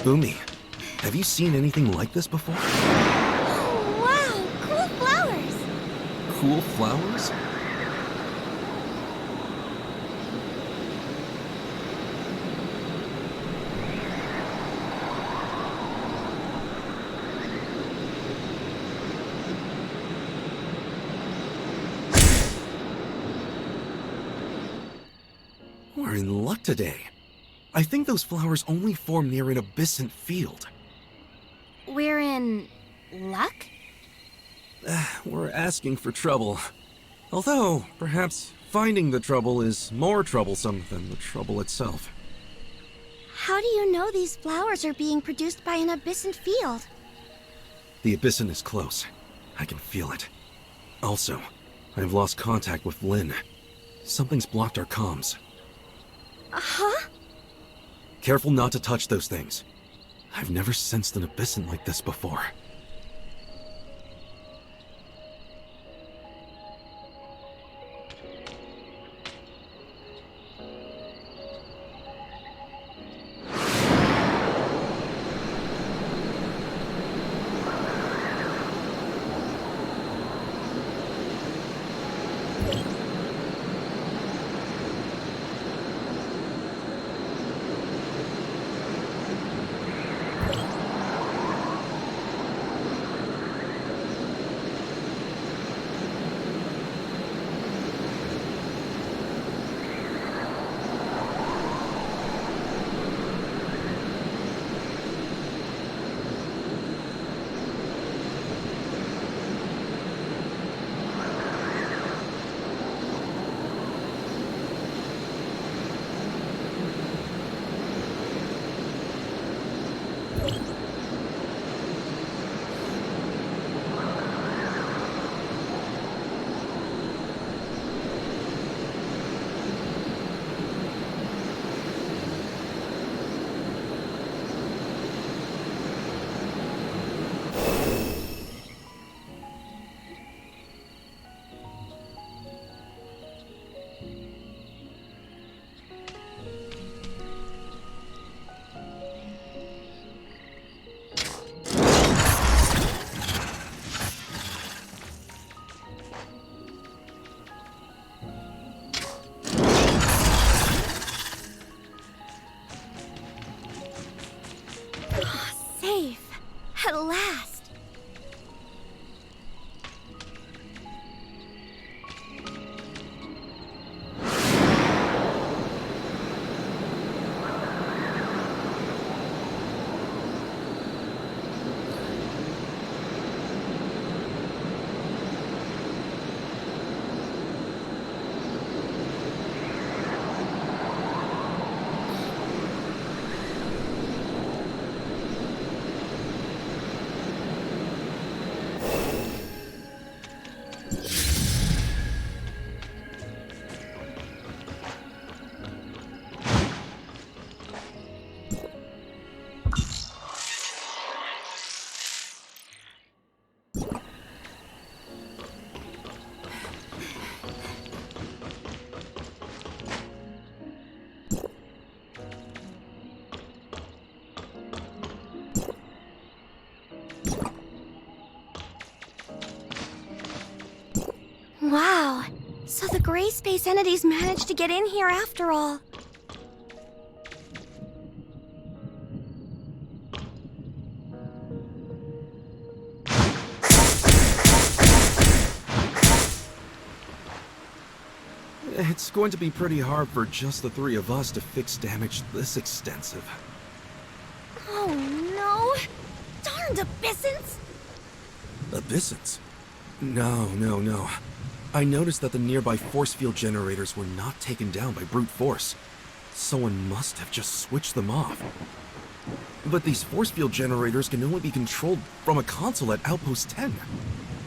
Boomy, have you seen anything like this before? Oh, wow! Cool flowers! Cool flowers? We're in luck today. I think those flowers only form near an abyssant field. We're in luck? We're asking for trouble. Although, perhaps finding the trouble is more troublesome than the trouble itself. How do you know these flowers are being produced by an abyssant field? The abyssant is close. I can feel it. Also, I've lost contact with Lynn. Something's blocked our comms. Huh? Careful not to touch those things. I've never sensed an abyssant like this before. Wow. So the gray space entities managed to get in here after all. It's going to be pretty hard for just the three of us to fix damage this extensive. Oh no! Darned abyssants! Abyssants? No. I noticed that the nearby force field generators were not taken down by brute force. Someone must have just switched them off. But these force field generators can only be controlled from a console at Outpost 10.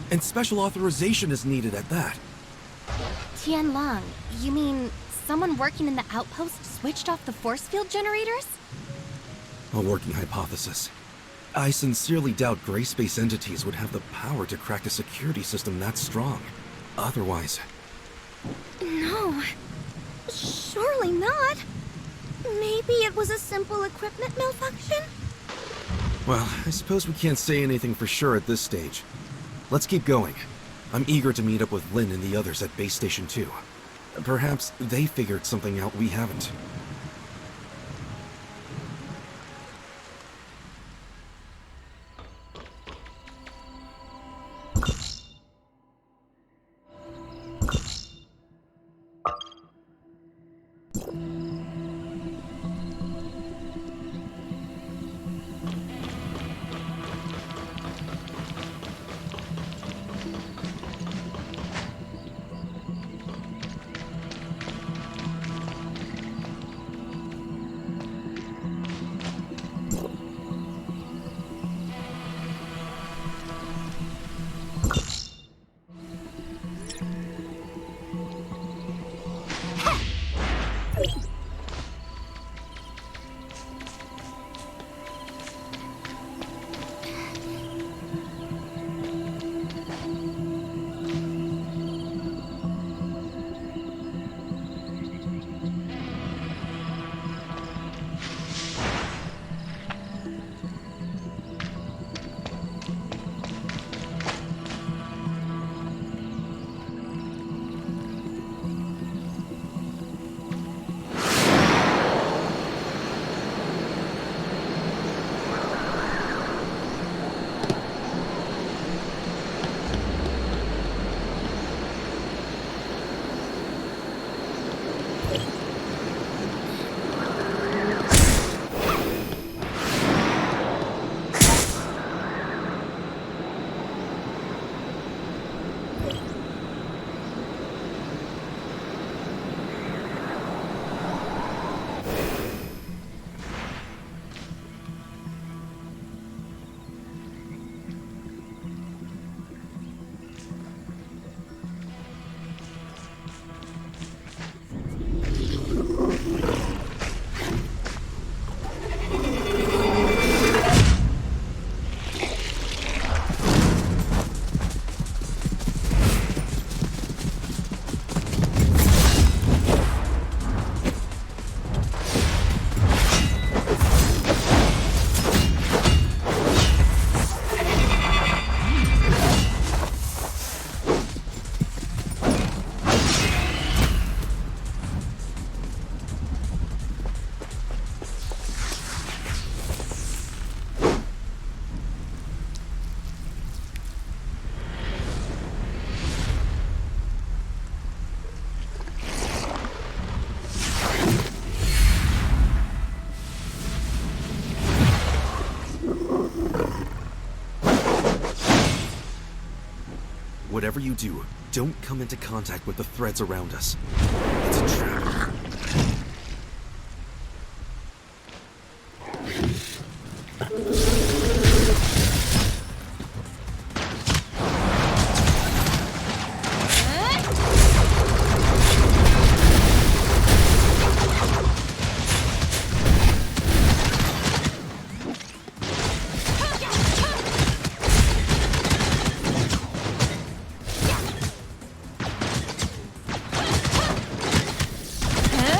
And special authorization is needed at that. Tianlong, you mean someone working in the outpost switched off the force field generators? A working hypothesis. I sincerely doubt gray space entities would have the power to crack a security system that strong. Otherwise... No. Surely not. Maybe it was a simple equipment malfunction? Well, I suppose we can't say anything for sure at this stage. Let's keep going. I'm eager to meet up with Lin and the others at Base Station 2. Perhaps they figured something out we haven't. Whatever you do, don't come into contact with the threads around us. It's a trap. Huh?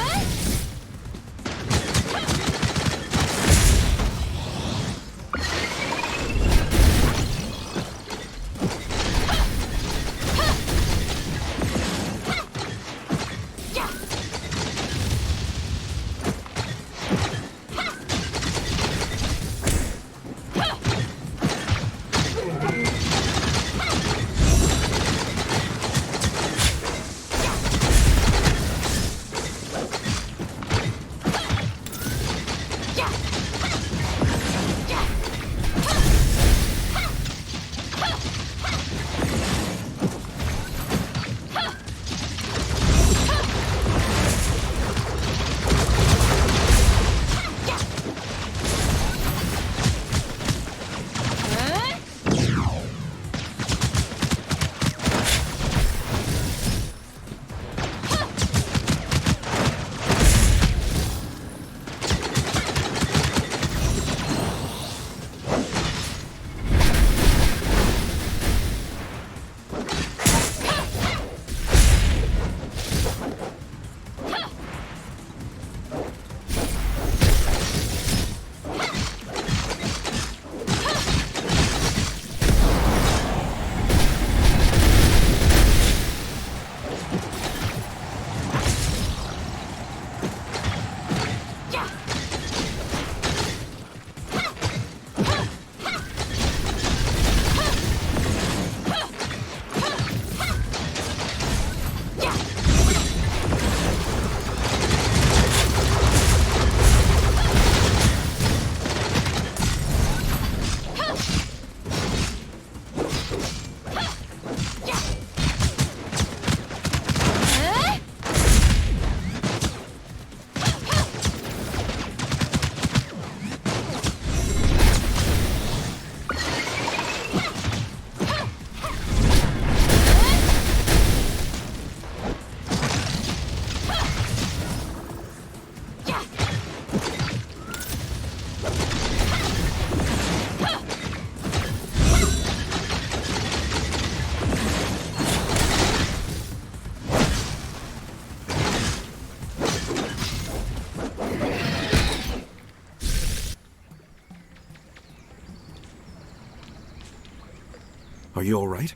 Are you alright?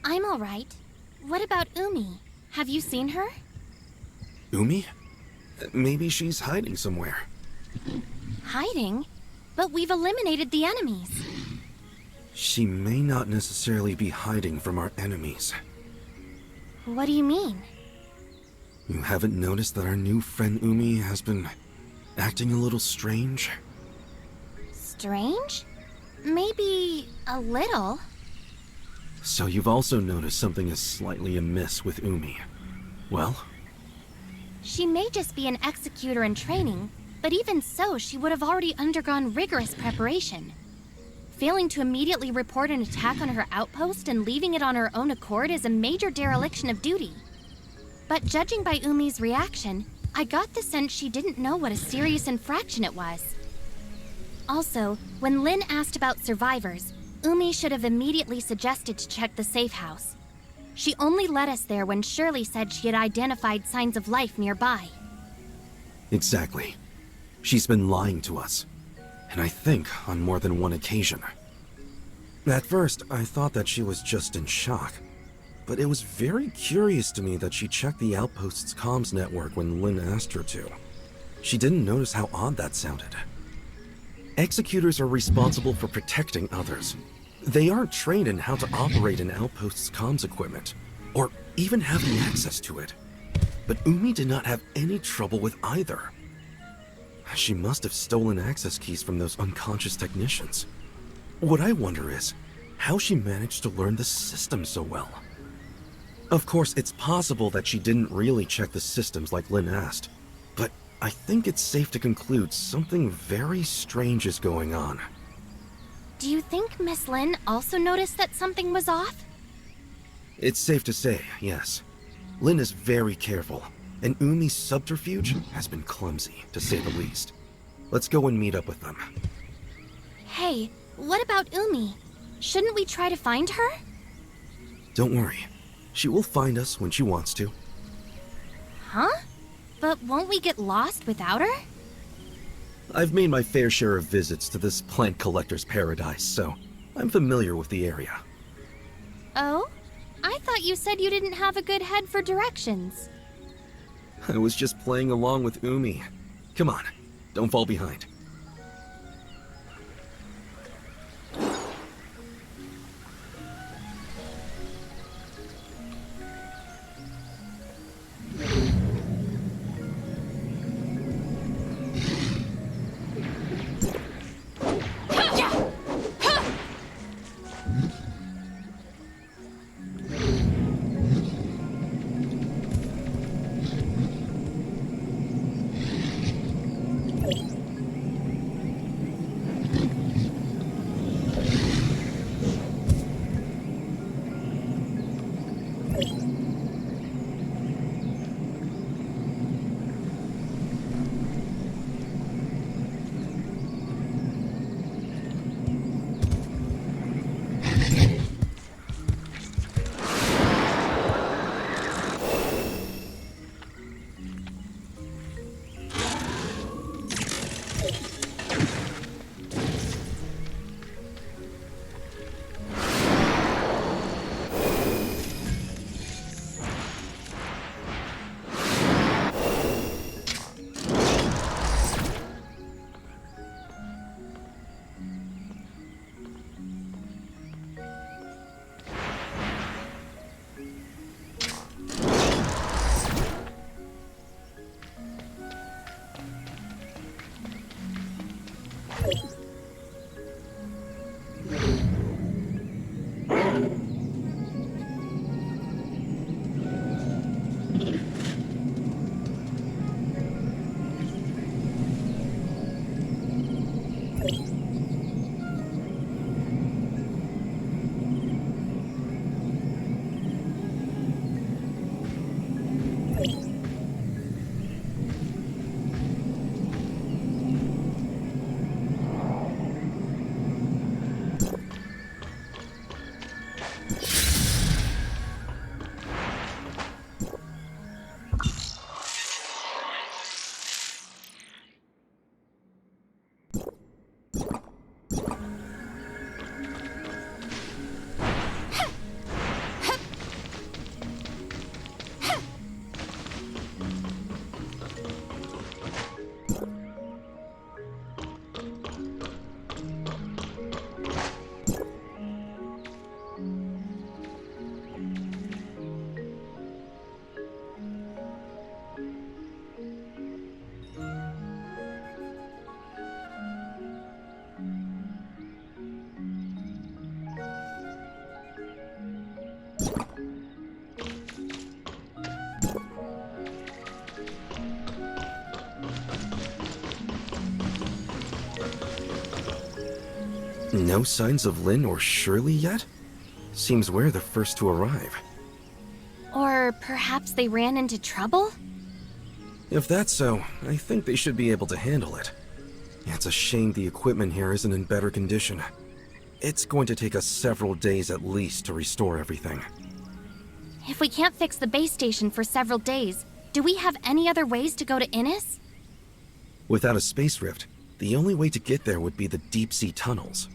I'm alright. What about Umi? Have you seen her? Umi? Maybe she's hiding somewhere. Hiding? But we've eliminated the enemies. She may not necessarily be hiding from our enemies. What do you mean? You haven't noticed that our new friend Umi has been acting a little strange? Strange? Maybe a little. So you've also noticed something is slightly amiss with Umi. Well? She may just be an executor in training, but even so, she would have already undergone rigorous preparation. Failing to immediately report an attack on her outpost and leaving it on her own accord is a major dereliction of duty. But judging by Umi's reaction, I got the sense she didn't know what a serious infraction it was. Also, when Lin asked about survivors, Umi should have immediately suggested to check the safe house. She only led us there when Shirley said she had identified signs of life nearby. Exactly. She's been lying to us. And I think on more than one occasion. At first, I thought that she was just in shock. But it was very curious to me that she checked the outpost's comms network when Lin asked her to. She didn't notice how odd that sounded. Executors are responsible for protecting others. They aren't trained in how to operate an outpost's comms equipment, or even have the access to it. But Umi did not have any trouble with either. She must have stolen access keys from those unconscious technicians. What I wonder is, how she managed to learn the system so well. Of course, it's possible that she didn't really check the systems like Lin asked, but I think it's safe to conclude something very strange is going on. Do you think Miss Lin also noticed that something was off? It's safe to say, yes. Lin is very careful, and Umi's subterfuge has been clumsy, to say the least. Let's go and meet up with them. Hey, what about Umi? Shouldn't we try to find her? Don't worry. She will find us when she wants to. Huh? But won't we get lost without her? I've made my fair share of visits to this plant collector's paradise, so I'm familiar with the area. Oh? I thought you said you didn't have a good head for directions. I was just playing along with Umi. Come on, don't fall behind. No signs of Lynn or Shirley yet? Seems we're the first to arrive. Or perhaps they ran into trouble? If that's so, I think they should be able to handle it. It's a shame the equipment here isn't in better condition. It's going to take us several days at least to restore everything. If we can't fix the base station for several days, do we have any other ways to go to Innis? Without a space rift, the only way to get there would be the deep-sea tunnels.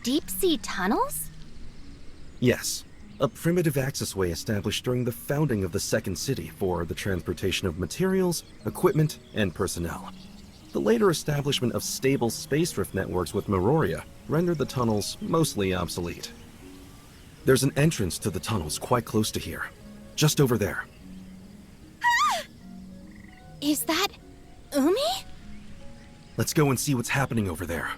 Deep-sea tunnels? Yes, a primitive accessway established during the founding of the Second City for the transportation of materials, equipment, and personnel. The later establishment of stable space rift networks with Meroria rendered the tunnels mostly obsolete. There's an entrance to the tunnels quite close to here, just over there. Is that Umi? Let's go and see what's happening over there.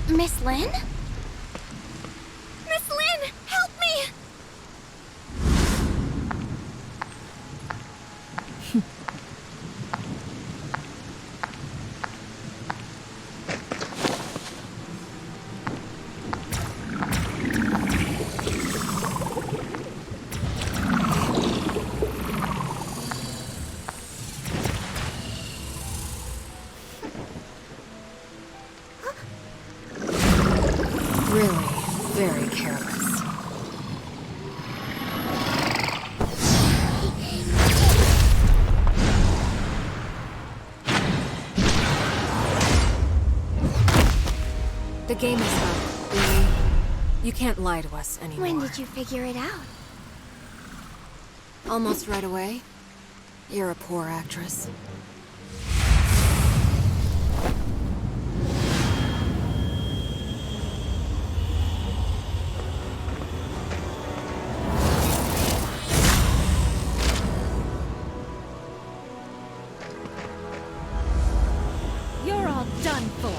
Miss Lynn? Miss Lynn, help me! Really, very careless. The game is up, Umi. You can't lie to us anymore. When did you figure it out? Almost right away. You're a poor actress. You're all done for.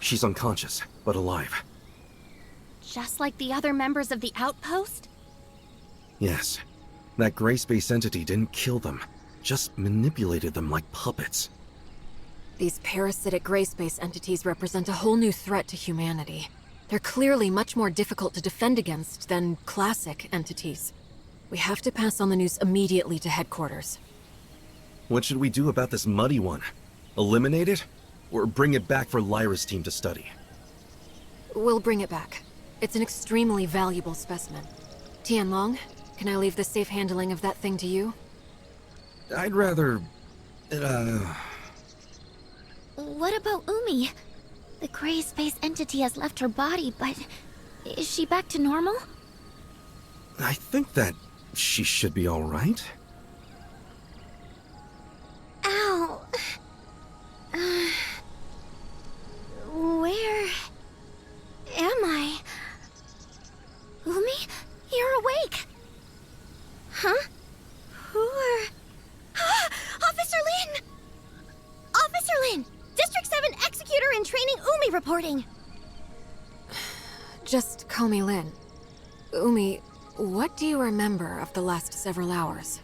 She's unconscious, but alive. Just like the other members of the outpost? Yes. That gray space entity didn't kill them, just manipulated them like puppets. These parasitic gray space entities represent a whole new threat to humanity. They're clearly much more difficult to defend against than classic entities. We have to pass on the news immediately to headquarters. What should we do about this muddy one? Eliminate it? Or bring it back for Lyra's team to study? We'll bring it back. It's an extremely valuable specimen. Tianlong, can I leave the safe handling of that thing to you? I'd rather... What about Umi? The gray space entity has left her body, but is she back to normal? I think that she should be alright. Ow. Where am I? Umi, you're awake. Huh? Who are... Officer Lin! Officer Lin! District 7 Executor in Training Umi reporting! Just call me Lin. Umi, what do you remember of the last several hours?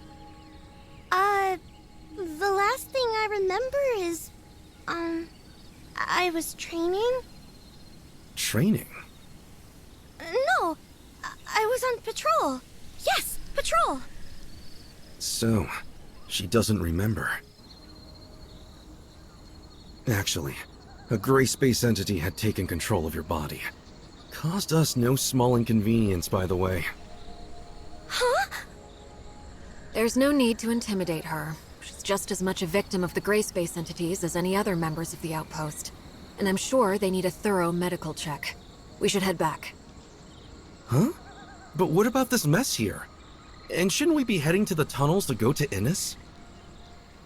The last thing I remember is... I was training? Training? No, I was on patrol. Yes, patrol! So, she doesn't remember. Actually, a gray space entity had taken control of your body. Caused us no small inconvenience, by the way. Huh? There's no need to intimidate her. She's just as much a victim of the gray space entities as any other members of the outpost. And I'm sure they need a thorough medical check. We should head back. Huh? But what about this mess here? And shouldn't we be heading to the tunnels to go to Innis?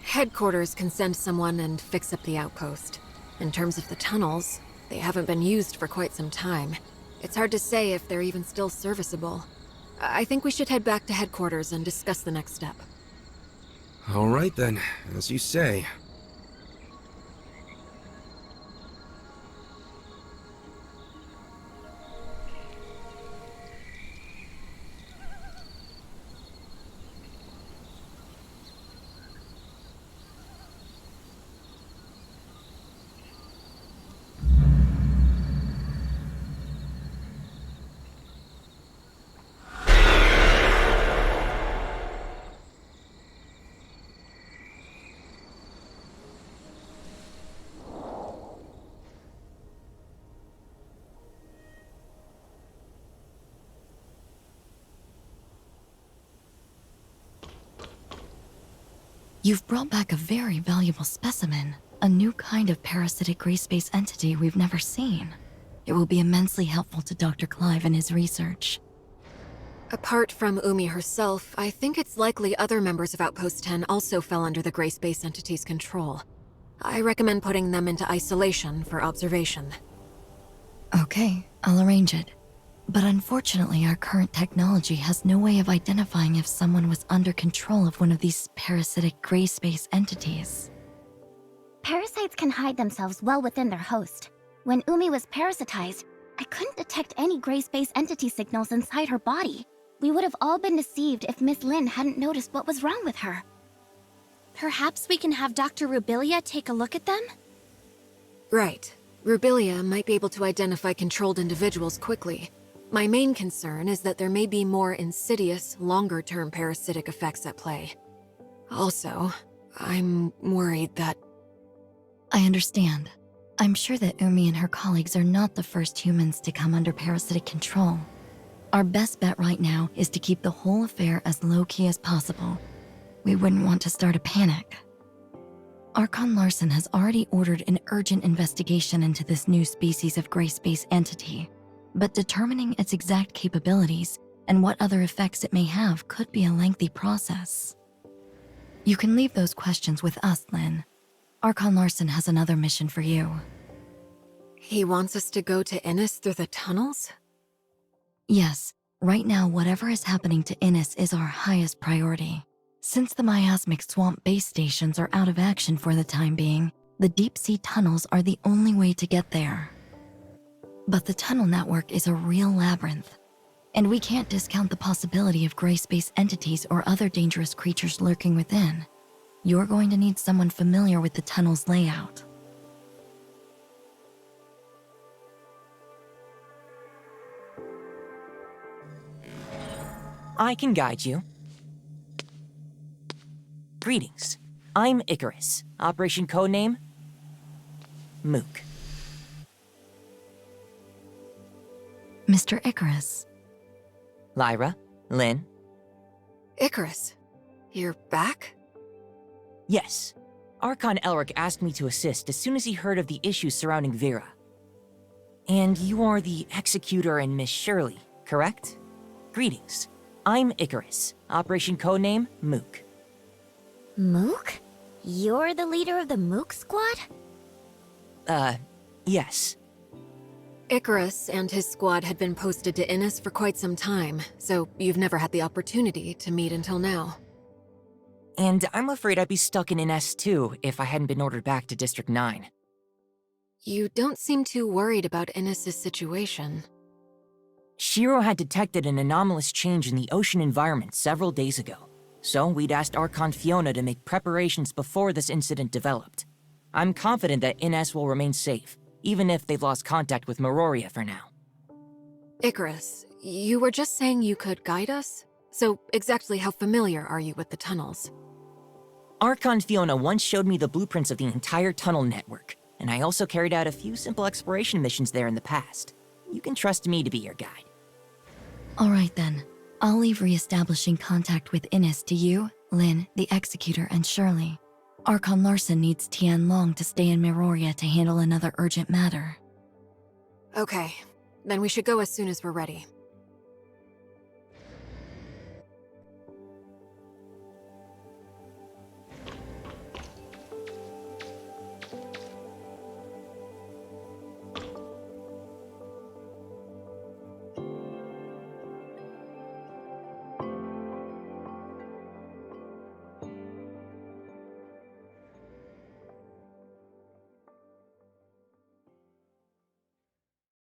Headquarters can send someone and fix up the outpost. In terms of the tunnels, they haven't been used for quite some time. It's hard to say if they're even still serviceable. I think we should head back to headquarters and discuss the next step. Alright then, as you say. You've brought back a very valuable specimen, a new kind of parasitic gray space entity we've never seen. It will be immensely helpful to Dr. Clive in his research. Apart from Umi herself, I think it's likely other members of Outpost 10 also fell under the gray space entity's control. I recommend putting them into isolation for observation. Okay, I'll arrange it. But unfortunately, our current technology has no way of identifying if someone was under control of one of these parasitic gray space entities. Parasites can hide themselves well within their host. When Umi was parasitized, I couldn't detect any gray space entity signals inside her body. We would have all been deceived if Miss Lin hadn't noticed what was wrong with her. Perhaps we can have Dr. Rubilia take a look at them? Right. Rubilia might be able to identify controlled individuals quickly. My main concern is that there may be more insidious, longer-term parasitic effects at play. Also, I'm worried that... I understand. I'm sure that Umi and her colleagues are not the first humans to come under parasitic control. Our best bet right now is to keep the whole affair as low-key as possible. We wouldn't want to start a panic. Archon Larson has already ordered an urgent investigation into this new species of gray space entity. But determining its exact capabilities and what other effects it may have could be a lengthy process. You can leave those questions with us, Lin. Archon Larson has another mission for you. He wants us to go to Innis through the tunnels? Yes, right now whatever is happening to Innis is our highest priority. Since the Miasmic swamp base stations are out of action for the time being, the deep sea tunnels are the only way to get there. But the tunnel network is a real labyrinth, and we can't discount the possibility of gray space entities or other dangerous creatures lurking within. You're going to need someone familiar with the tunnel's layout. I can guide you. Greetings. I'm Icarus. Operation codename? Mook. Mr. Icarus. Lyra? Lynn? Icarus, you're back? Yes. Archon Elric asked me to assist as soon as he heard of the issues surrounding Vera. And you are the Executor and Miss Shirley, correct? Greetings. I'm Icarus. Operation codename Mook. Mook? You're the leader of the Mook squad? Yes. Icarus and his squad had been posted to Innis for quite some time, so you've never had the opportunity to meet until now. And I'm afraid I'd be stuck in Innis too if I hadn't been ordered back to District 9. You don't seem too worried about Innis' situation. Shiro had detected an anomalous change in the ocean environment several days ago, so we'd asked Archon Fiona to make preparations before this incident developed. I'm confident that Innis will remain safe, even if they've lost contact with Meroria for now. Icarus, you were just saying you could guide us? So exactly how familiar are you with the tunnels? Archon Fiona once showed me the blueprints of the entire tunnel network, and I also carried out a few simple exploration missions there in the past. You can trust me to be your guide. All right then. I'll leave re-establishing contact with Innis to you, Lynn, the Executor, and Shirley. Archon Larson needs Tian Long to stay in Meroria to handle another urgent matter. Okay, then we should go as soon as we're ready.